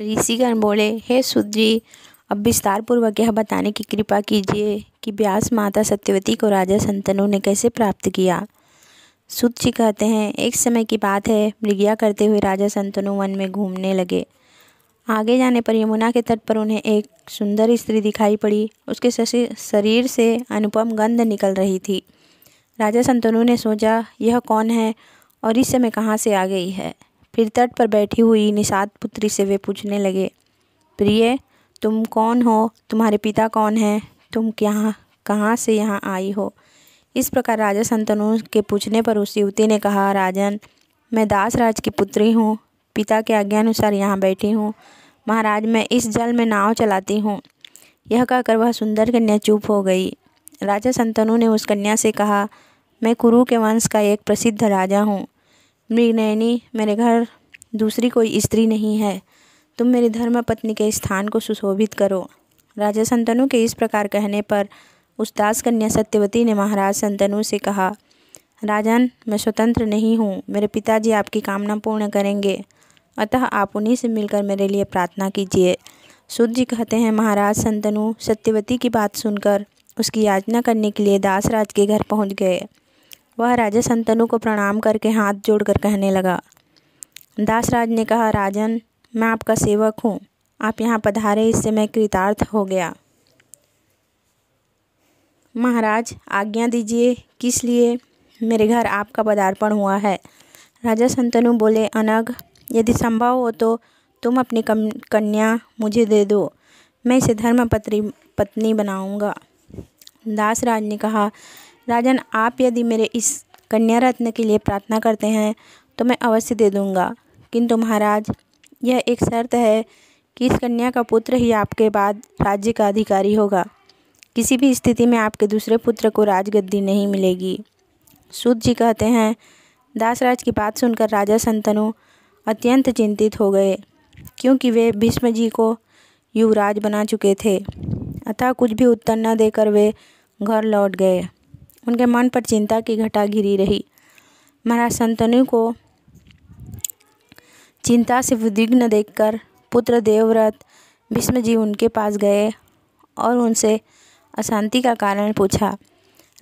ऋषिगण बोले, हे सूत जी, अब विस्तार पूर्वक यह बताने की कृपा कीजिए कि व्यास माता सत्यवती को राजा शंतनु ने कैसे प्राप्त किया। सूत जी कहते हैं, एक समय की बात है, मृगया करते हुए राजा शंतनु वन में घूमने लगे। आगे जाने पर यमुना के तट पर उन्हें एक सुंदर स्त्री दिखाई पड़ी। उसके शरीर से अनुपम गंध निकल रही थी। राजा शंतनु ने सोचा, यह कौन है और इस समय कहाँ से आ गई है। फिर तट पर बैठी हुई निषाद पुत्री से वे पूछने लगे, प्रिय, तुम कौन हो, तुम्हारे पिता कौन हैं, तुम कहाँ से यहाँ आई हो। इस प्रकार राजा शंतनु के पूछने पर उस युवती ने कहा, राजन, मैं दासराज की पुत्री हूँ, पिता के आज्ञानुसार यहाँ बैठी हूँ। महाराज, मैं इस जल में नाव चलाती हूँ। यह कहकर वह सुंदर कन्या चुप हो गई। राजा शंतनु ने उस कन्या से कहा, मैं कुरु के वंश का एक प्रसिद्ध राजा हूँ। मृगनयनी, मेरे घर दूसरी कोई स्त्री नहीं है। तुम मेरी धर्मपत्नी के स्थान को सुशोभित करो। राजा शंतनु के इस प्रकार कहने पर उस दास कन्या सत्यवती ने महाराज शंतनु से कहा, राजन, मैं स्वतंत्र नहीं हूँ। मेरे पिताजी आपकी कामना पूर्ण करेंगे, अतः आप उन्हीं से मिलकर मेरे लिए प्रार्थना कीजिए। सूत जी कहते हैं, महाराज शंतनु सत्यवती की बात सुनकर उसकी याचना करने के लिए दासराज के घर पहुँच गए। वह राजा शंतनु को प्रणाम करके हाथ जोड़कर कहने लगा। दासराज ने कहा, राजन, मैं आपका सेवक हूँ, आप यहाँ पधारे, इससे मैं कृतार्थ हो गया। महाराज, आज्ञा दीजिए, किस लिए मेरे घर आपका पदार्पण हुआ है। राजा शंतनु बोले, अनग, यदि संभव हो तो तुम अपनी कन्या मुझे दे दो, मैं इसे धर्मपत्नी बनाऊंगा। दासराज ने कहा, राजन, आप यदि मेरे इस कन्या रत्न के लिए प्रार्थना करते हैं तो मैं अवश्य दे दूंगा, किंतु महाराज, यह एक शर्त है कि इस कन्या का पुत्र ही आपके बाद राज्य का अधिकारी होगा। किसी भी स्थिति में आपके दूसरे पुत्र को राजगद्दी नहीं मिलेगी। सूत जी कहते हैं, दासराज की बात सुनकर राजा शंतनु अत्यंत चिंतित हो गए, क्योंकि वे भीष्म जी को युवराज बना चुके थे। अतः कुछ भी उत्तर न देकर वे घर लौट गए। उनके मन पर चिंता की घटा घिरी रही। महाराज शंतनु को चिंता से उद्विग्न देखकर पुत्र देवव्रत भीष्म जी उनके पास गए और उनसे अशांति का कारण पूछा।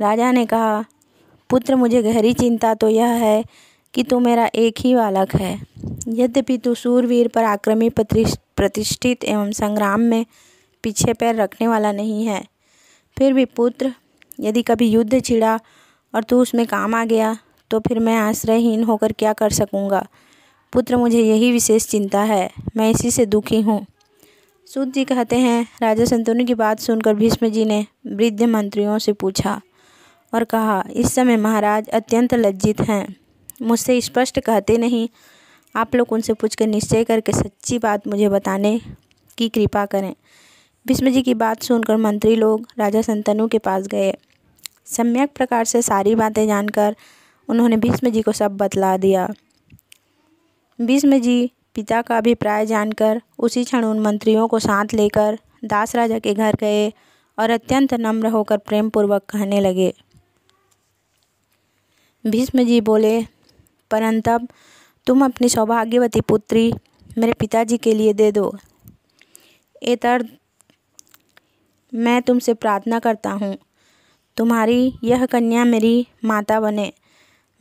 राजा ने कहा, पुत्र, मुझे गहरी चिंता तो यह है कि तू मेरा एक ही बालक है। यद्यपि तू शूरवीर, पराक्रमी, प्रतिष्ठित एवं संग्राम में पीछे पैर रखने वाला नहीं है, फिर भी पुत्र, यदि कभी युद्ध छिड़ा और तू उसमें काम आ गया तो फिर मैं आश्रयहीन होकर क्या कर सकूँगा। पुत्र, मुझे यही विशेष चिंता है, मैं इसी से दुखी हूँ। सूत जी कहते हैं, राजा शंतनु की बात सुनकर भीष्म जी ने वृद्ध मंत्रियों से पूछा और कहा, इस समय महाराज अत्यंत लज्जित हैं, मुझसे स्पष्ट कहते नहीं। आप लोग उनसे पूछकर निश्चय करके सच्ची बात मुझे बताने की कृपा करें। भीष्म जी की बात सुनकर मंत्री लोग राजा शंतनु के पास गए। सम्यक प्रकार से सारी बातें जानकर उन्होंने भीष्म जी को सब बतला दिया। भीष्म जी पिता का अभिप्राय जानकर उसी क्षण उन मंत्रियों को साथ लेकर दास राजा के घर गए और अत्यंत नम्र होकर प्रेम पूर्वक कहने लगे। भीष्म जी बोले, परंतप तुम अपनी सौभाग्यवती पुत्री मेरे पिताजी के लिए दे दो। एतद मैं तुमसे प्रार्थना करता हूँ, तुम्हारी यह कन्या मेरी माता बने,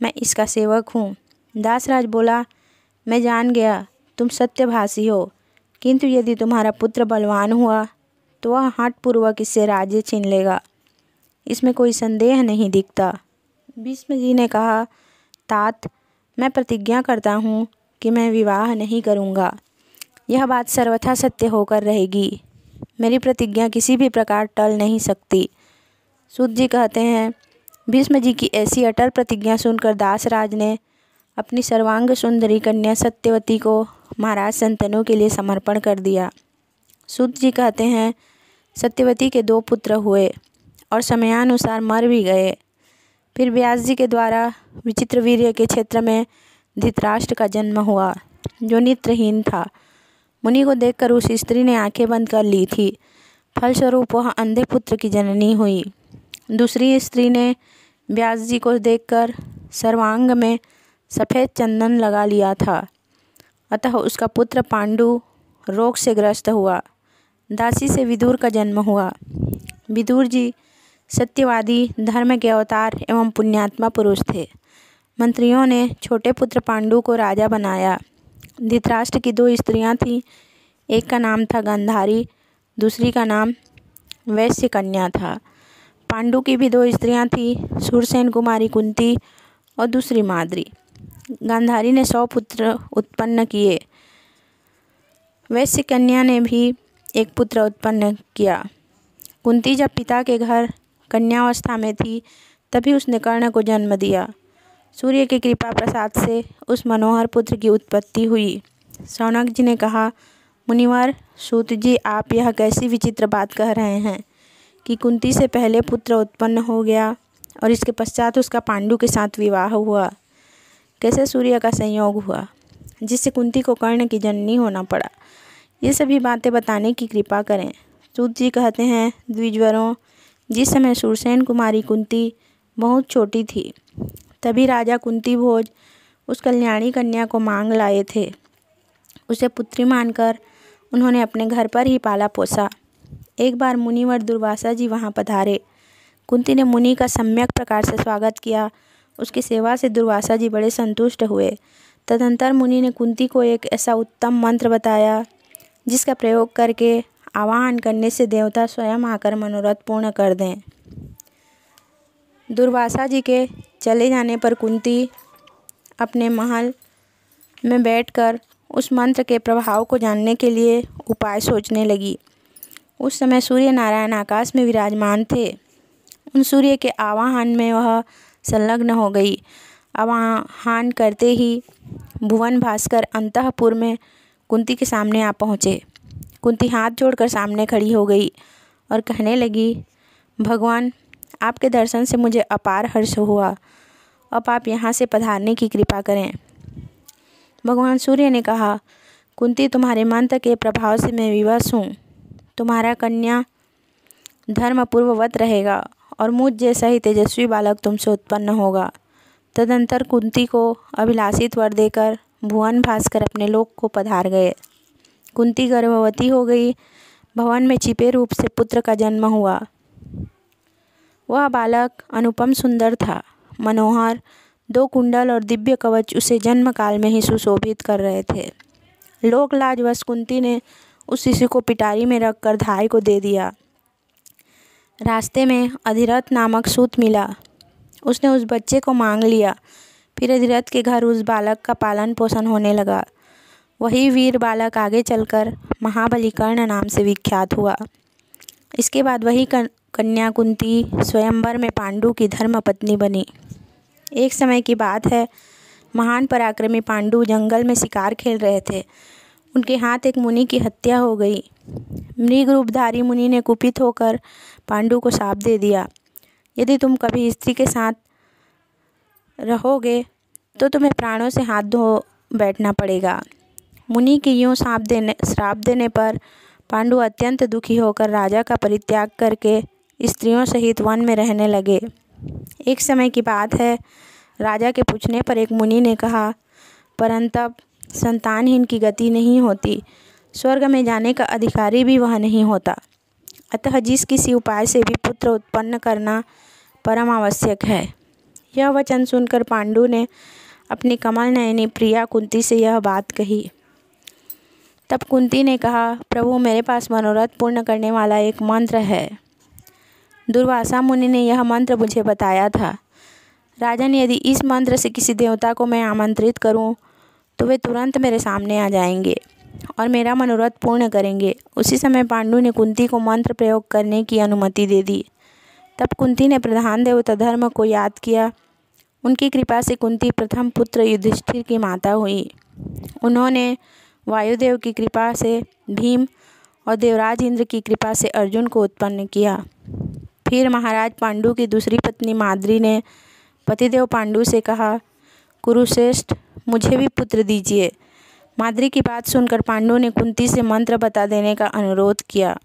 मैं इसका सेवक हूँ। दासराज बोला, मैं जान गया तुम सत्यभाषी हो, किंतु यदि तुम्हारा पुत्र बलवान हुआ तो वह हठपूर्वक इससे राज्य छीन लेगा, इसमें कोई संदेह नहीं दिखता। भीष्म जी ने कहा, तात, मैं प्रतिज्ञा करता हूँ कि मैं विवाह नहीं करूँगा। यह बात सर्वथा सत्य होकर रहेगी, मेरी प्रतिज्ञा किसी भी प्रकार टल नहीं सकती। सूत जी कहते हैं, भीष्म जी की ऐसी अटल प्रतिज्ञा सुनकर दासराज ने अपनी सर्वांग सुंदरी कन्या सत्यवती को महाराज शंतनु के लिए समर्पण कर दिया। सूत जी कहते हैं, सत्यवती के 2 पुत्र हुए और समयानुसार मर भी गए। फिर व्यास जी के द्वारा विचित्रवीर्य के क्षेत्र में धृतराष्ट्र का जन्म हुआ, जो नेत्रहीन था। मुनि को देखकर उस स्त्री ने आंखें बंद कर ली थी, फलस्वरूप वह अंधे पुत्र की जननी हुई। दूसरी स्त्री ने व्यास जी को देखकर सर्वांग में सफ़ेद चंदन लगा लिया था, अतः उसका पुत्र पांडु रोग से ग्रस्त हुआ। दासी से विदुर का जन्म हुआ। विदुर जी सत्यवादी, धर्म के अवतार एवं पुण्यात्मा पुरुष थे। मंत्रियों ने छोटे पुत्र पांडु को राजा बनाया। धृतराष्ट्र की 2 स्त्रियां थीं, एक का नाम था गांधारी, दूसरी का नाम वैश्य कन्या था। पांडु की भी 2 स्त्रियां थीं, शूरसेन कुमारी कुंती और दूसरी माद्री। गांधारी ने 100 पुत्र उत्पन्न किए। वैश्य कन्या ने भी एक पुत्र उत्पन्न किया। कुंती जब पिता के घर कन्यावस्था में थी तभी उसने कर्ण को जन्म दिया। सूर्य की कृपा प्रसाद से उस मनोहर पुत्र की उत्पत्ति हुई। शौनक जी ने कहा, मुनिवर, सूत जी, आप यह कैसी विचित्र बात कह रहे हैं कि कुंती से पहले पुत्र उत्पन्न हो गया और इसके पश्चात उसका पांडु के साथ विवाह हुआ। कैसे सूर्य का संयोग हुआ जिससे कुंती को कर्ण की जननी होना पड़ा? ये सभी बातें बताने की कृपा करें। सूत जी कहते हैं, द्विजवरों, जिस समय शूरसेन कुमारी कुंती बहुत छोटी थी तभी राजा कुंती भोज उस कल्याणी कन्या को मांग लाए थे। उसे पुत्री मानकर उन्होंने अपने घर पर ही पाला पोसा। एक बार मुनिवर दुर्वासा जी वहाँ पधारे। कुंती ने मुनि का सम्यक प्रकार से स्वागत किया। उसकी सेवा से दुर्वासा जी बड़े संतुष्ट हुए। तदंतर मुनि ने कुंती को एक ऐसा उत्तम मंत्र बताया जिसका प्रयोग करके आवाहन करने से देवता स्वयं आकर मनोरथ पूर्ण कर दें। दुर्वासा जी के चले जाने पर कुंती अपने महल में बैठकर उस मंत्र के प्रभाव को जानने के लिए उपाय सोचने लगी। उस समय सूर्य नारायण आकाश में विराजमान थे। उन सूर्य के आवाहन में वह संलग्न हो गई। आवाहन करते ही भुवन भास्कर अंतःपुर में कुंती के सामने आ पहुँचे। कुंती हाथ जोड़कर सामने खड़ी हो गई और कहने लगी, भगवान, आपके दर्शन से मुझे अपार हर्ष हुआ। अब आप यहाँ से पधारने की कृपा करें। भगवान सूर्य ने कहा, कुंती, तुम्हारे मंत्र के प्रभाव से मैं विवश हूँ। तुम्हारा कन्या धर्मपूर्ववत रहेगा और मुझ जैसा ही तेजस्वी बालक तुमसे उत्पन्न होगा। तदंतर कुंती को अभिलाषित वर देकर भुवन भास्कर अपने लोक को पधार गए। कुंती गर्भवती हो गई। भवन में छिपे रूप से पुत्र का जन्म हुआ। वह बालक अनुपम सुंदर था, मनोहर। 2 कुंडल और दिव्य कवच उसे जन्म काल में ही सुशोभित कर रहे थे। लोक लाजवश कुंती ने उस शिशु को पिटारी में रखकर धाय को दे दिया। रास्ते में अधिरथ नामक सूत मिला। उसने उस बच्चे को मांग लिया। फिर अधिरथ के घर उस बालक का पालन पोषण होने लगा। वही वीर बालक आगे चलकर महाबली कर्ण नाम से विख्यात हुआ। इसके बाद वही कन्या कुंती स्वयंवर में पांडु की धर्मपत्नी बनी। एक समय की बात है, महान पराक्रमी पांडु जंगल में शिकार खेल रहे थे। उनके हाथ एक मुनि की हत्या हो गई। मृग रूपधारी मुनि ने कुपित होकर पांडु को शाप दे दिया, यदि तुम कभी स्त्री के साथ रहोगे तो तुम्हें प्राणों से हाथ धो बैठना पड़ेगा। मुनि के यूँ श्राप देने पर पांडु अत्यंत दुखी होकर राजा का परित्याग करके स्त्रियों सहित वन में रहने लगे। एक समय की बात है, राजा के पूछने पर एक मुनि ने कहा, परंतप संतानहीन की गति नहीं होती, स्वर्ग में जाने का अधिकारी भी वह नहीं होता। अतः जिस किसी उपाय से भी पुत्र उत्पन्न करना परम आवश्यक है। यह वचन सुनकर पांडु ने अपनी कमल नयनी प्रिया कुंती से यह बात कही। तब कुंती ने कहा, प्रभु, मेरे पास मनोरथ पूर्ण करने वाला एक मंत्र है। दुर्वासा मुनि ने यह मंत्र मुझे बताया था। राजन, यदि इस मंत्र से किसी देवता को मैं आमंत्रित करूं, तो वे तुरंत मेरे सामने आ जाएंगे और मेरा मनोरथ पूर्ण करेंगे। उसी समय पांडु ने कुंती को मंत्र प्रयोग करने की अनुमति दे दी। तब कुंती ने प्रधान देवता धर्म को याद किया। उनकी कृपा से कुंती प्रथम पुत्र युधिष्ठिर की माता हुई। उन्होंने वायुदेव की कृपा से भीम और देवराज इंद्र की कृपा से अर्जुन को उत्पन्न किया। फिर महाराज पांडु की दूसरी पत्नी माद्री ने पतिदेव पांडु से कहा, कुरुश्रेष्ठ, मुझे भी पुत्र दीजिए। माद्री की बात सुनकर पांडु ने कुंती से मंत्र बता देने का अनुरोध किया।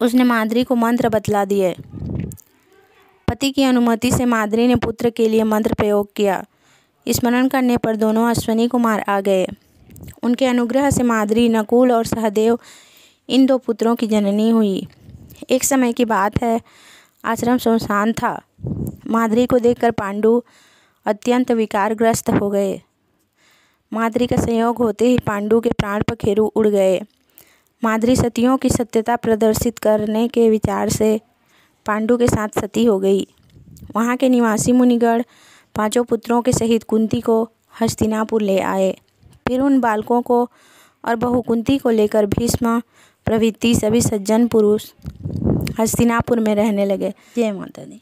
उसने माद्री को मंत्र बतला दिए। पति की अनुमति से माद्री ने पुत्र के लिए मंत्र प्रयोग किया। स्मरण करने पर दोनों अश्विनी कुमार आ गए। उनके अनुग्रह से माद्री, नकुल और सहदेव इन 2 पुत्रों की जननी हुई। एक समय की बात है, आश्रम सुनसान था। माद्री को देखकर पांडु अत्यंत विकारग्रस्त हो गए। माद्री का संयोग होते ही पांडु के प्राण पखेरु उड़ गए। माद्री सतियों की सत्यता प्रदर्शित करने के विचार से पांडु के साथ सती हो गई। वहाँ के निवासी मुनिगण 5 पुत्रों के सहित कुंती को हस्तिनापुर ले आए। फिर उन बालकों को और बहू कुंती को लेकर भीष्म प्रभृति सभी सज्जन पुरुष हस्तिनापुर में रहने लगे। जय माता दी।